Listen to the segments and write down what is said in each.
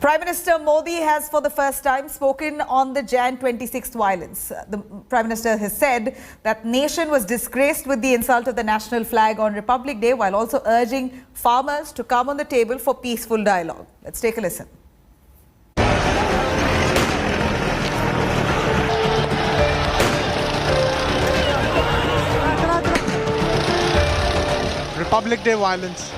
Prime Minister Modi has for the first time spoken on the Jan 26th violence. The Prime Minister has said that nation was disgraced with the insult of the national flag on Republic Day, while also urging farmers to come on the table for peaceful dialogue. Let's take a listen. Republic Day violence,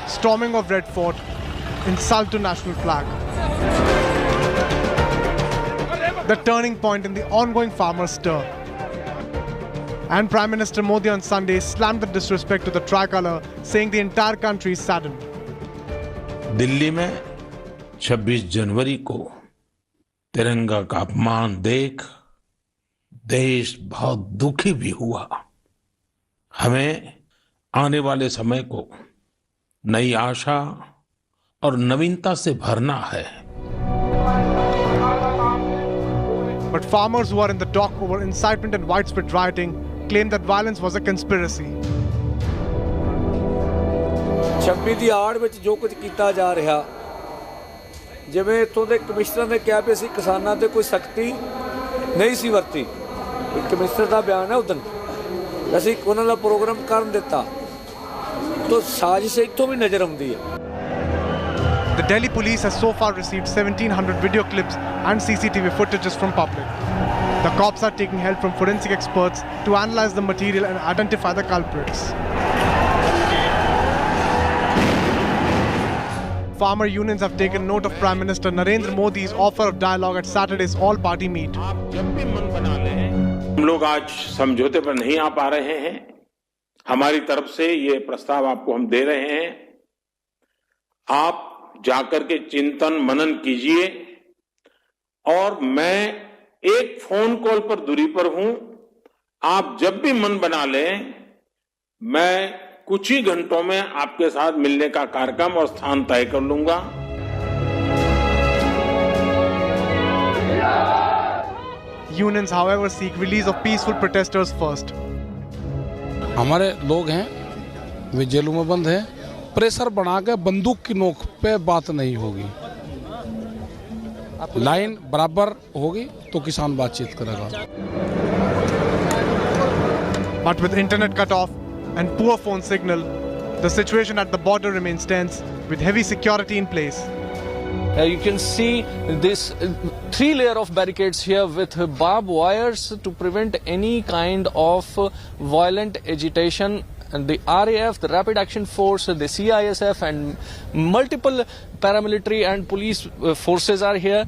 storming of Red Fort, insult to national flag. The turning point in the ongoing farmer stir. And Prime Minister Modi on Sunday slammed the disrespect to the tricolour, saying the entire country is saddened. Delhi में 26 जनवरी को तिरंगा का अपमान देख देश बहुत दुखी भी हुआ। हमें आने वाले समय को नई आशा और नवीनता से भरना है। But farmers who are in the dock over incitement and widespread rioting claim that violence was a conspiracy. 26 ਦੀ ਆੜ ਵਿੱਚ ਜੋ ਕੁਝ ਕੀਤਾ ਜਾ ਰਿਹਾ, ਜਿਵੇਂ ਇੱਥੋਂ ਦੇ ਕਮਿਸ਼ਨਰ ਨੇ ਕਿਹਾ ਵੀ ਅਸੀਂ ਕਿਸਾਨਾਂ ਤੇ ਕੋਈ ਸਖਤੀ ਨਹੀਂ ਸੀ ਵਰਤੀ। ਕਮਿਸ਼ਨਰ ਦਾ ਬਿਆਨ ਹੈ ਉਦੋਂ ਅਸੀਂ ਉਹਨਾਂ ਦਾ ਪ੍ਰੋਗਰਾਮ ਕਰਨ ਦਿੱਤਾ, ਤਾਂ ਸਾਜ਼ਿਸ਼ ਇੱਥੋਂ ਵੀ ਨਜ਼ਰ ਆਉਂਦੀ ਹੈ। The Delhi police has so far received 1,700 video clips and CCTV footages from public. The cops are taking help from forensic experts to analyze the material and identify the culprits. Farmer unions have taken note of Prime Minister Narendra Modi's offer of dialogue at Saturday's all-party meet. हम लोग आज समझौते पर नहीं आ पा रहे हैं। हमारी तरफ से ये प्रस्ताव आपको हम दे रहे हैं। आप जाकर के चिंतन मनन कीजिए और मैं एक फोन कॉल पर दूरी पर हूं। आप जब भी मन बना लें, मैं कुछ ही घंटों में आपके साथ मिलने का कार्यक्रम और स्थान तय कर लूंगा। Unions, however, seek release of peaceful protesters first. हमारे लोग हैं, वे जेलों में बंद हैं। प्रेशर बना के बंदूक की नोक पे बात नहीं होगी। लाइन बराबर होगी तो किसान बातचीत करेगा। But with internet cut off and poor phone signal, the situation at the border remains tense with heavy security in place. You can see this 3-layer of barricades here with barbed wires to prevent any kind of violent agitation. And the RAF, the Rapid Action Force, the CISF and multiple paramilitary and police forces are here.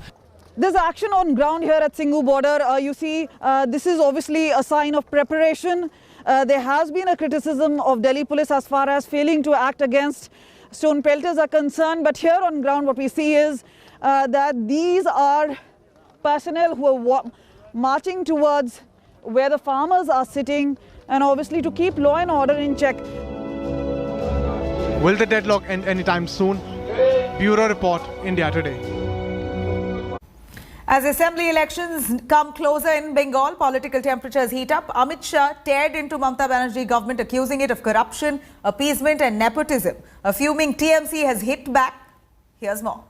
There's action on ground here at Singhu border. You see, this is obviously a sign of preparation. There has been a criticism of Delhi police as far as failing to act against stone pelters are concerned. But here on ground, what we see is that these are personnel who are marching towards where the farmers are sitting, and obviously to keep law and order in check. Will the deadlock end anytime soon? Bureau Report, India Today. As assembly elections come closer in Bengal, political temperatures heat up. Amit Shah teared into Mamata Banerjee government, accusing it of corruption, appeasement and nepotism. A fuming TMC has hit back. Here's more.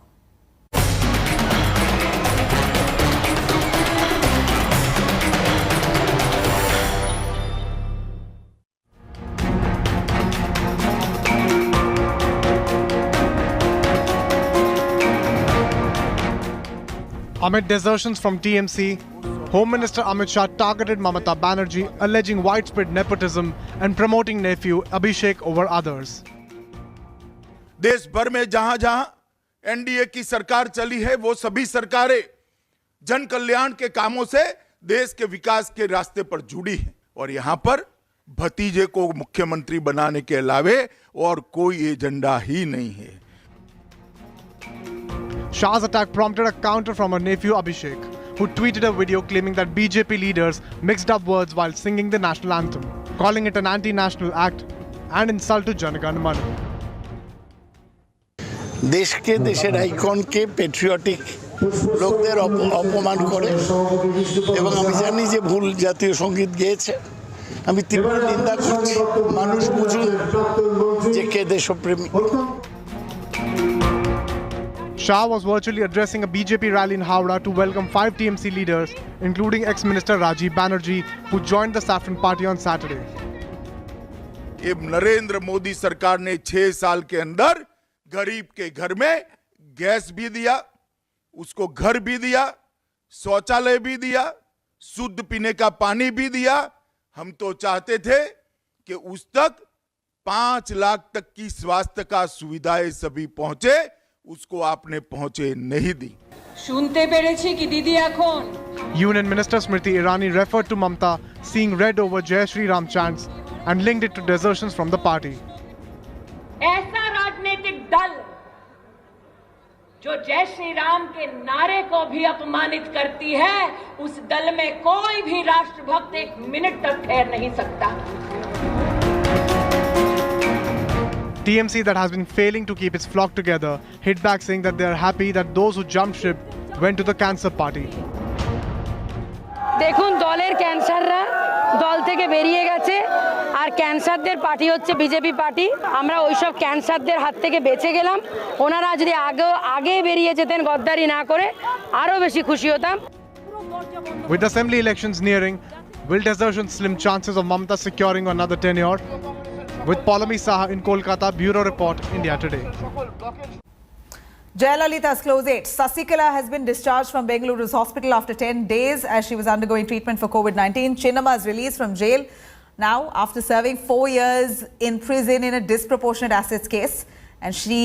Amid desertions from TMC, Home Minister Amit Shah targeted Mamata Banerjee, alleging widespread nepotism and promoting nephew Abhishek over others. देश भर में जहां-जहां NDA की सरकार चली है, वो सभी सरकारें जन कल्याण के कामों से देश के विकास के रास्ते पर जुड़ी हैं। और यहां पर भतीजे को मुख्यमंत्री बनाने के अलावे और कोई एजेंडा ही नहीं है। Shah's attack prompted a counter from her nephew Abhishek, who tweeted a video claiming that BJP leaders mixed up words while singing the national anthem, calling it an anti-national act and insult to Jana Gana Mana. দেশকে দেশের আইকনকে patriotic লোকদের অপমান করে এবং আমি জানি যে ভুল জাতীয় সঙ্গীত গেয়েছে। আমি তীব্র নিন্দা করছি। মানুষ বুঝুন যে কে দেশপ্রেমী। Shah was virtually addressing a BJP rally in Howrah to welcome 5 TMC leaders, including ex-minister Rajiv Banerjee, who joined the Saffron Party on Saturday. ये नरेंद्र मोदी सरकार ने 6 साल के अंदर गरीब के घर में गैस भी दिया, उसको घर भी दिया, शौचालय भी दिया, शुद्ध पीने का पानी भी दिया। हम तो चाहते थे कि उस तक 5 लाख तक की स्वास्थ्य का सुविधाएं सभी पहुंचे, उसको आपने पहुंचे नहीं दी। শুনতে পেরেছি কি দিদি এখন Union Minister Smriti Irani referred to Mamta seeing red over Jai Shri Ram chants and linked it to desertions from the party. ऐसा राजनीतिक दल जो जय श्री राम के नारे को भी अपमानित करती है, उस दल में कोई भी राष्ट्रभक्त 1 मिनट तक ठहर नहीं सकता। TMC, that has been failing to keep its flock together, hit back saying that they are happy that those who jumped ship went to the Cancer Party. দেখুন দলের ক্যান্সাররা দল থেকে বেরিয়ে গেছে আর ক্যান্সারদের পার্টি হচ্ছে বিজেপি পার্টি। আমরা ওইসব ক্যান্সারদের হাত থেকে বেঁচে গেলাম। ওনারা যদি আগে বেরিয়ে যেতেন গদ্দারি না করে আরো বেশি খুশি হতাম। With assembly elections nearing, will desertion slim chances of Mamta securing another tenure? With Paulami Saha in Kolkata, Bureau Report, India Today. Jayalalitha's close aide, Sasikala, has been discharged from Bengaluru's hospital after 10 days as she was undergoing treatment for COVID-19. Chinnamma is released from jail now after serving 4 years in prison in a disproportionate assets case. And she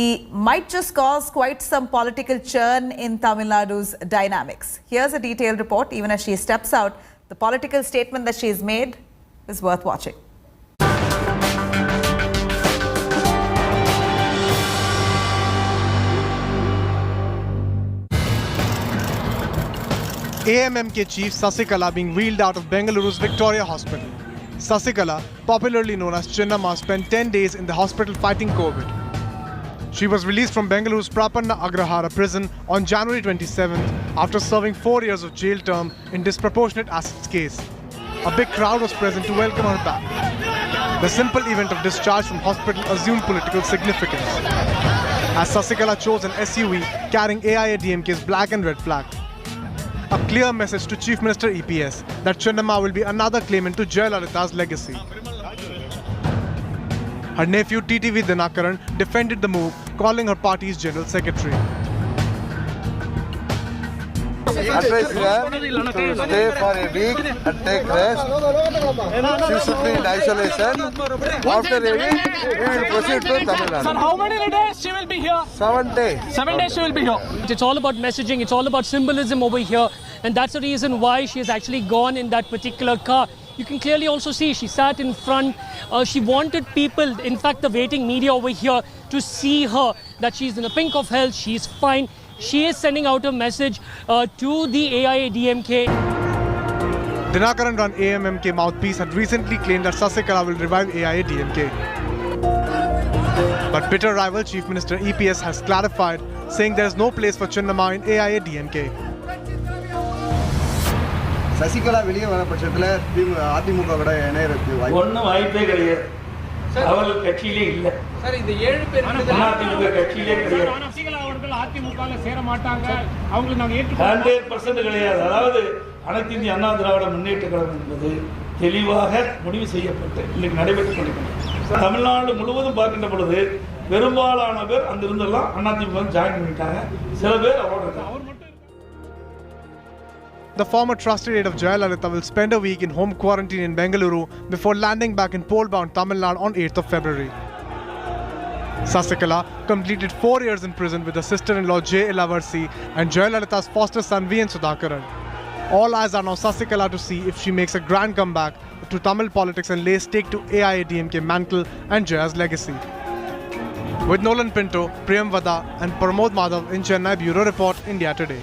might just cause quite some political churn in Tamil Nadu's dynamics. Here's a detailed report. Even as she steps out, the political statement that she has made is worth watching. AMMK chief Sasikala being wheeled out of Bengaluru's Victoria Hospital. Sasikala, popularly known as Chinnamma, spent 10 days in the hospital fighting COVID. She was released from Bengaluru's Prapanna Agrahara prison on January 27th after serving 4 years of jail term in disproportionate assets case. A big crowd was present to welcome her back. The simple event of discharge from hospital assumed political significance, as Sasikala chose an SUV carrying AIADMK's black and red flag. A clear message to Chief Minister EPS that Chinnamma will be another claimant to Jayalalitha's legacy. Her nephew TTV Dinakaran defended the move, calling her party's General Secretary. Advise her to stay for a week and take rest. She should be in isolation. After a week, we will proceed to Tamil Nadu. Sir, how many days she will be here? 7 days. 7 days she will be here. It's all about messaging. It's all about symbolism over here. And that's the reason why she has actually gone in that particular car. You can clearly also see she sat in front. She wanted people, in fact, the waiting media over here, to see her that she's in the pink of health. She's fine. She is sending out a message to the AIADMK. Dinakaran run AMMK mouthpiece had recently claimed that Sasikala will revive AIADMK. But bitter rival Chief Minister EPS has clarified, saying there is no place for Chinnamma in AIADMK. Sasikala வெளியே வர பட்சத்தில் அதிமுக கூட இணையறதுக்கு ஒன்றும் வாய்ப்பே கிடையாது. அவர்கள் கட்சியிலே இல்லை. சார் இந்த 7 பேர் அதிமுக கட்சியிலே கிடையாது. சசிகலா அவர்கள் அதிமுகல சேர மாட்டாங்க. அவங்க நாங்க 100% கிடையாது. அதாவது அனைத்து இந்திய அண்ணா திராவிட முன்னேற்ற கழகம் என்பது தெளிவாக முடிவு செய்யப்பட்டு இன்னைக்கு நடைபெற்றுக் கொண்டிருக்கிறது. தமிழ்நாடு முழுவதும் பார்க்கின்ற பொழுது பெரும்பாலான பேர் அந்த இருந்தெல்லாம் அதிமுக ஜாயின் பண்ணிட்டாங்க. சில பேர் அவரோட இருக்காங்க. The former trusted aide of Jayalalitha will spend a week in home quarantine in Bengaluru before landing back in pole-bound Tamil Nadu on 8th of February. Sasikala completed 4 years in prison with her sister-in-law J. Ilavarsi and Jayalalitha's foster son V. N. Sudhakaran. All eyes are now Sasikala to see if she makes a grand comeback to Tamil politics and lays stake to AIADMK mantle and Jaya's legacy. With Nolan Pinto, Priyam Vada and Pramod Madhav in Chennai, Bureau Report, India Today.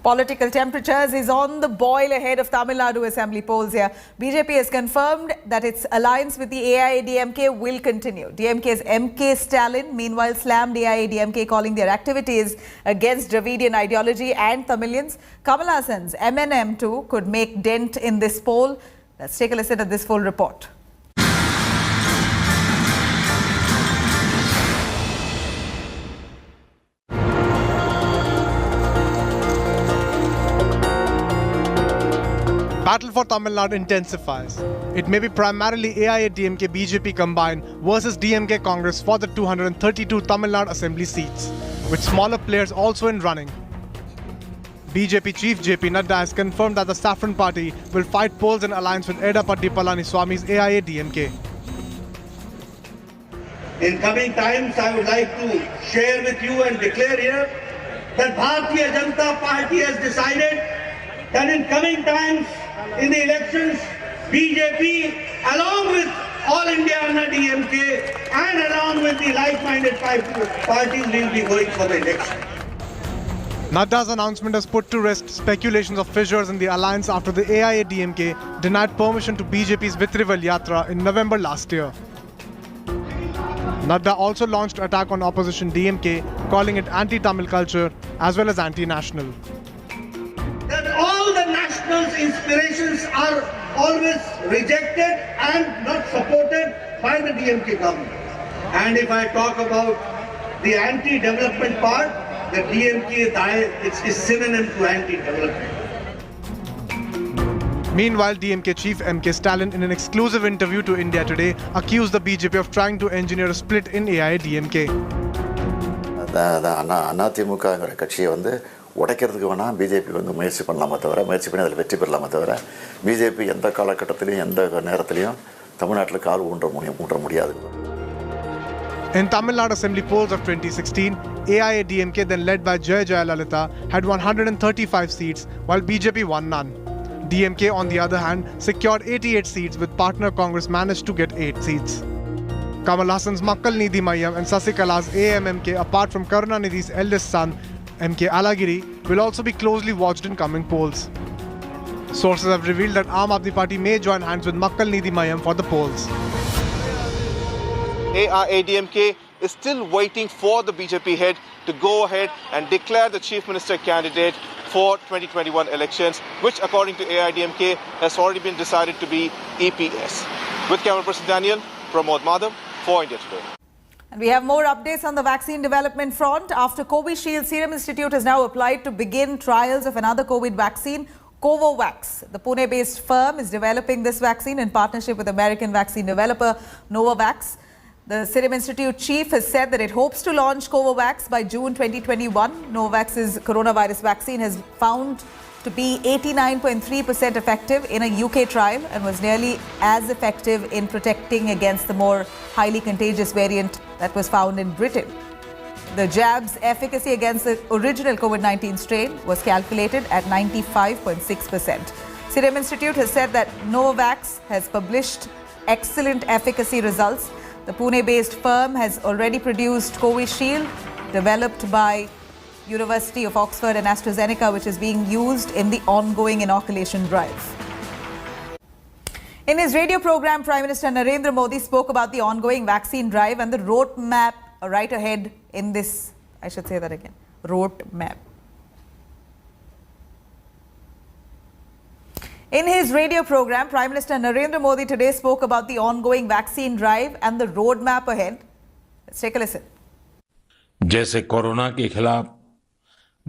Political temperatures is on the boil ahead of Tamil Nadu Assembly polls here. BJP has confirmed that its alliance with the AIADMK will continue. DMK's MK Stalin, meanwhile, slammed AIADMK, calling their activities against Dravidian ideology and Tamilians. Kamal Hassan's MNM too could make dent in this poll. Let's take a listen at this full report. battle for Tamil Nadu intensifies. It may be primarily AIADMK BJP combined versus DMK Congress for the 232 Tamil Nadu assembly seats, with smaller players also in running. BJP chief JP Nadda has confirmed that the Saffron Party will fight polls in alliance with Edappadi Palaniswamy's AIADMK. In coming times, I would like to share with you and declare here that Bharatiya Janata Party has decided that in coming times, in the elections, BJP, along with All India Anna DMK and along with the like-minded parties, will be going for the election. Nadda's announcement has put to rest speculations of fissures in the alliance after the AIADMK denied permission to BJP's Vitrival Yatra in November last year. Nadda also launched attack on opposition DMK, calling it anti-Tamil culture as well as anti-national. That all the nationals' inspirations are always rejected and not supported by the DMK government. And if I talk about the anti-development part, the DMK is synonym to anti-development. Meanwhile, DMK chief MK Stalin, in an exclusive interview to India Today, accused the BJP of trying to engineer a split in AIADMK. அதிமுகங்கிற கட்சியை உடைக்கிறதுக்கு வேணால் BJP முயற்சி பண்ணலாமே தவிர முயற்சி பண்ணி அதில் வெற்றி பெறலாமே தவிர பிஜேபி எந்த காலகட்டத்திலையும் எந்த நேரத்திலையும் தமிழ்நாட்டில் கால் ஊன்ற முடியாது. In Tamil Nadu Assembly polls of 2016, AIADMK, then led by Jaya Jayalalitha, had 135 seats, while BJP won none. DMK, on the other hand, secured 88 seats, with partner Congress managed to get 8 seats. Kamal Hassan's Makkal Nidhi Mayam and Sasikala's AMMK, apart from Karunanidhi's eldest son, MK Alagiri, will also be closely watched in coming polls. Sources have revealed that Aam Aadmi Party may join hands with Makkal Nidhi Mayam for the polls. AIADMK is still waiting for the BJP head to go ahead and declare the Chief Minister candidate for 2021 elections, which according to AIADMK has already been decided to be EPS. With camera person Daniel, Pramod Madhav for India Today. And we have more updates on the vaccine development front. After Covishield, Serum Institute has now applied to begin trials of another COVID vaccine, Covovax. The Pune-based firm is developing this vaccine in partnership with American vaccine developer Novavax. The Serum Institute chief has said that it hopes to launch Covovax by June 2021. Novavax's coronavirus vaccine has found to be 89.3% effective in a UK trial and was nearly as effective in protecting against the more highly contagious variant that was found in Britain. The jab's efficacy against the original COVID-19 strain was calculated at 95.6%. Serum Institute has said that Novavax has published excellent efficacy results. The Pune-based firm has already produced Covishield, developed by University of Oxford and AstraZeneca, which is being used in the ongoing inoculation drive. In his radio program, Prime Minister Narendra Modi spoke about the ongoing vaccine drive and the roadmap right ahead in this, I should say that again, roadmap. In his radio program, Prime Minister Narendra Modi today spoke about the ongoing vaccine drive and the roadmap ahead. Let's take a listen. जैसे corona के खिलाफ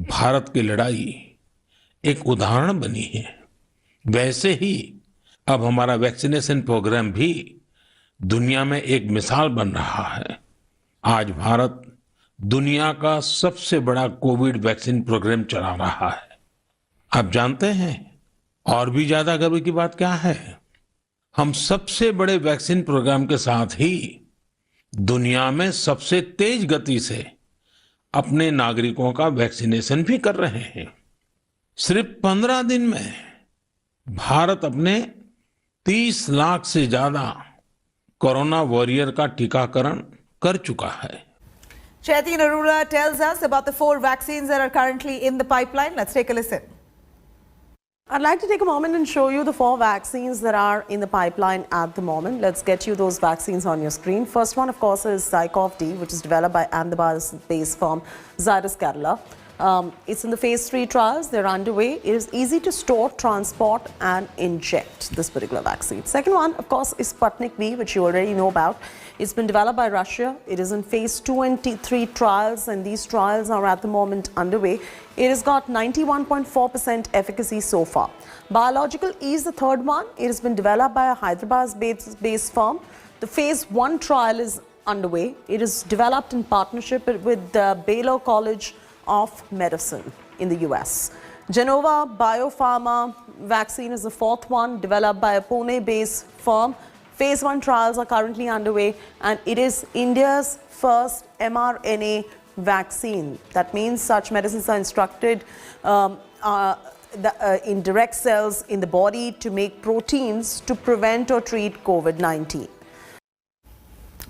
भारत की लड़ाई एक उदाहरण बनी है, वैसे ही अब हमारा वैक्सीनेशन प्रोग्राम भी दुनिया में एक मिसाल बन रहा है। आज भारत दुनिया का सबसे बड़ा कोविड वैक्सीन प्रोग्राम चला रहा है। आप जानते हैं और भी ज्यादा गर्व की बात क्या है? हम सबसे बड़े वैक्सीन प्रोग्राम के साथ ही दुनिया में सबसे तेज गति से अपने नागरिकों का वैक्सीनेशन भी कर रहे हैं। सिर्फ 15 दिन में भारत अपने 30 लाख से ज्यादा कोरोना वॉरियर का टीकाकरण कर चुका है। Chaiti Narula tells us about the 4 vaccines that are currently in the pipeline. Let's take a listen. I'd like to take a moment and show you the 4 vaccines that are in the pipeline at the moment. Let's get you those vaccines on your screen. First one, of course, is Zycov-D, which is developed by Ahmedabad-based firm Zydus Cadila. It's in the phase 3 trials. They're underway. It is easy to store, transport and inject this particular vaccine. Second one, of course, is Sputnik V, which you already know about. It's been developed by Russia. It is in phase 2 and 3 trials, and these trials are at the moment underway. It has got 91.4% efficacy so far. Biological E is the third one. It has been developed by a Hyderabad-based firm. The phase 1 trial is underway. It is developed in partnership with the Baylor College of Medicine in the US. Genova Biopharma vaccine is the fourth one, developed by a Pune-based firm. Phase 1 trials are currently underway, and it is India's first mRNA vaccine. That means such medicines are instructed in direct cells in the body to make proteins to prevent or treat COVID-19.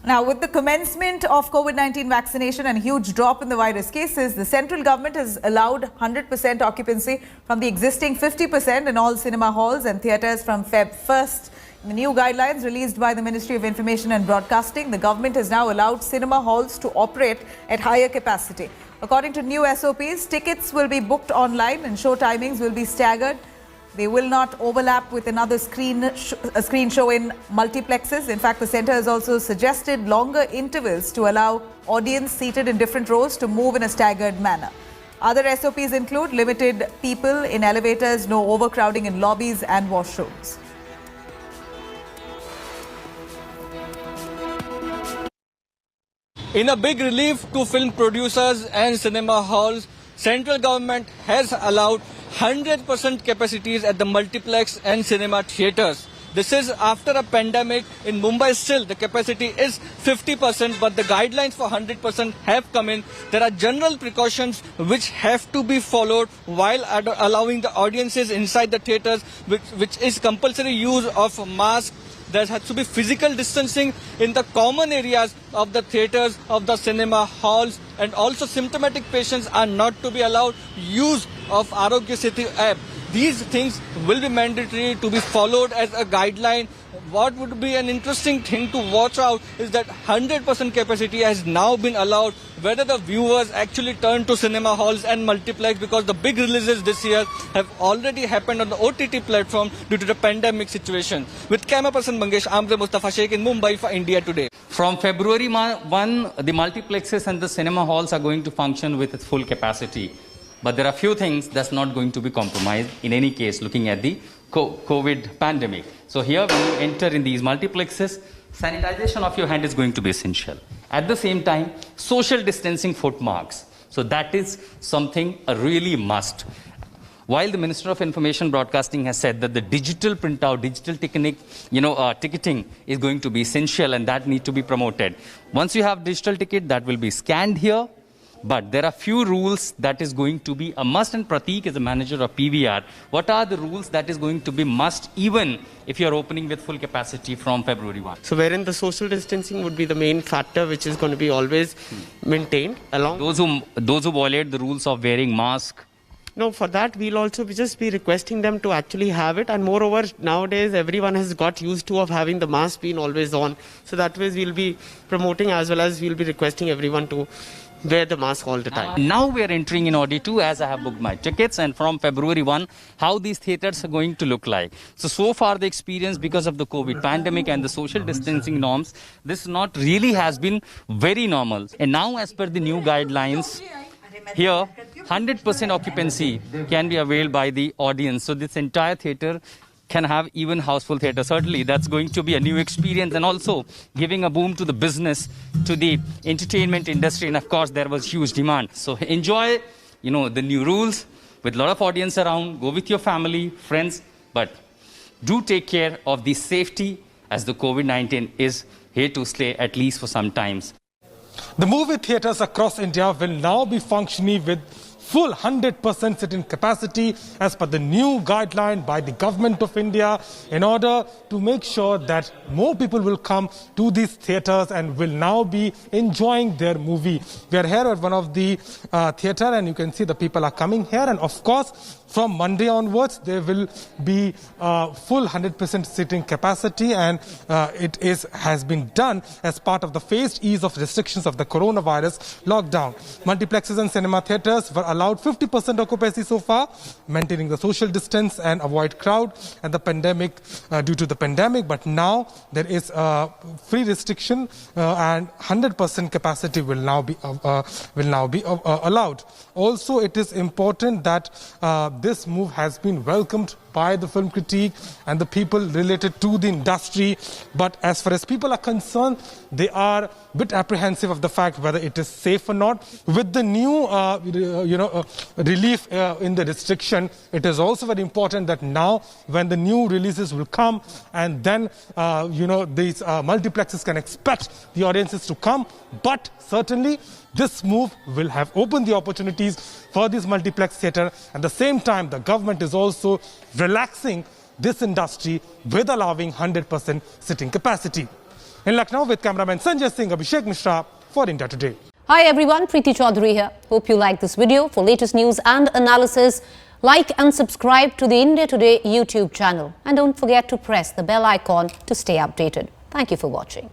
Now, with the commencement of COVID-19 vaccination and a huge drop in the virus cases, the central government has allowed 100% occupancy from the existing 50% in all cinema halls and theatres from Feb 1st. In the new guidelines released by the Ministry of Information and Broadcasting, the government has now allowed cinema halls to operate at higher capacity. According to new SOPs, tickets will be booked online and show timings will be staggered. They will not overlap with another screen show in multiplexes. In fact, the centre has also suggested longer intervals to allow audience seated in different rows to move in a staggered manner. Other SOPs include limited people in elevators, no overcrowding in lobbies and washrooms. In a big relief to film producers and cinema halls, central government has allowed 100% capacities at the multiplex and cinema theatres. This is after a pandemic. In Mumbai still the capacity is 50%, but the guidelines for 100% have come in. There are general precautions which have to be followed while allowing the audiences inside the theatres, which is compulsory use of masks. There has to be physical distancing in the common areas of the theatres, of the cinema halls, and also symptomatic patients are not to be allowed use of Arogya Setu app. These things will be mandatory to be followed as a guideline. What would be an interesting thing to watch out is that 100% capacity has now been allowed, whether the viewers actually turn to cinema halls and multiplex, because the big releases this year have already happened on the OTT platform due to the pandemic situation. With camera person Mangesh, I'm Mustafa Sheikh in Mumbai for India Today. From February 1, the multiplexes and the cinema halls are going to function with its full capacity. But there are few things that's not going to be compromised in any case looking at the COVID pandemic. So here when you enter in these multiplexes, sanitization of your hand is going to be essential. At the same time, social distancing foot marks. So that is something a really must. While the Minister of Information Broadcasting has said that the digital printout, digital ticketing is going to be essential and that need to be promoted. Once you have digital ticket, that will be scanned here. But there are few rules that is going to be a must, and Prateek is the manager of PVR. What are the rules that is going to be must even if you are opening with full capacity from February 1? So wherein the social distancing would be the main factor which is going to be always maintained along. Those who violate the rules of wearing mask. No, for that we'll also just be requesting them to actually have it, and moreover nowadays everyone has got used to of having the mask being always on. So that way we'll be promoting as well as we'll be requesting everyone to wear the mask all the time. Now we are entering in OD2 as I have booked my tickets, and from February 1, how these theatres are going to look like. So far the experience because of the COVID pandemic and the social distancing norms, this not really has been very normal. And now as per the new guidelines, here 100% occupancy can be availed by the audience. So this entire theatre can have even houseful theatre. Certainly that's going to be a new experience and also giving a boom to the business, to the entertainment industry, and of course there was huge demand. So enjoy the new rules with a lot of audience around. Go with your family, friends, but do take care of the safety as the COVID-19 is here to stay at least for some times. The movie theatres across India will now be functioning with full 100% sitting capacity as per the new guideline by the Government of India, in order to make sure that more people will come to these theatres and will now be enjoying their movie. We are here at one of the theatre, and you can see the people are coming here, and of course from Monday onwards there will be full 100% sitting capacity, and it has been done as part of the phased ease of restrictions of the coronavirus lockdown. Multiplexes and cinema theatres were allowed allowed 50% occupancy so far, maintaining the social distance and avoid crowd and the pandemic due to the pandemic. But now there is a free restriction and 100% capacity will now be allowed. Also, it is important that this move has been welcomed by the film critique and the people related to the industry. But as far as people are concerned, they are a bit apprehensive of the fact whether it is safe or not. With the new relief in the restriction, it is also very important that now when the new releases will come, and then these multiplexes can expect the audiences to come. But certainly this move will have opened the opportunities for this multiplex theatre. At the same time, the government is also relaxing this industry with allowing 100% sitting capacity. In Lucknow with cameraman Sanjay Singh, Abhishek Mishra for India Today. Hi everyone, Preeti Chaudhary here. Hope you like this video. For latest news and analysis, like and subscribe to the India Today YouTube channel. And don't forget to press the bell icon to stay updated. Thank you for watching.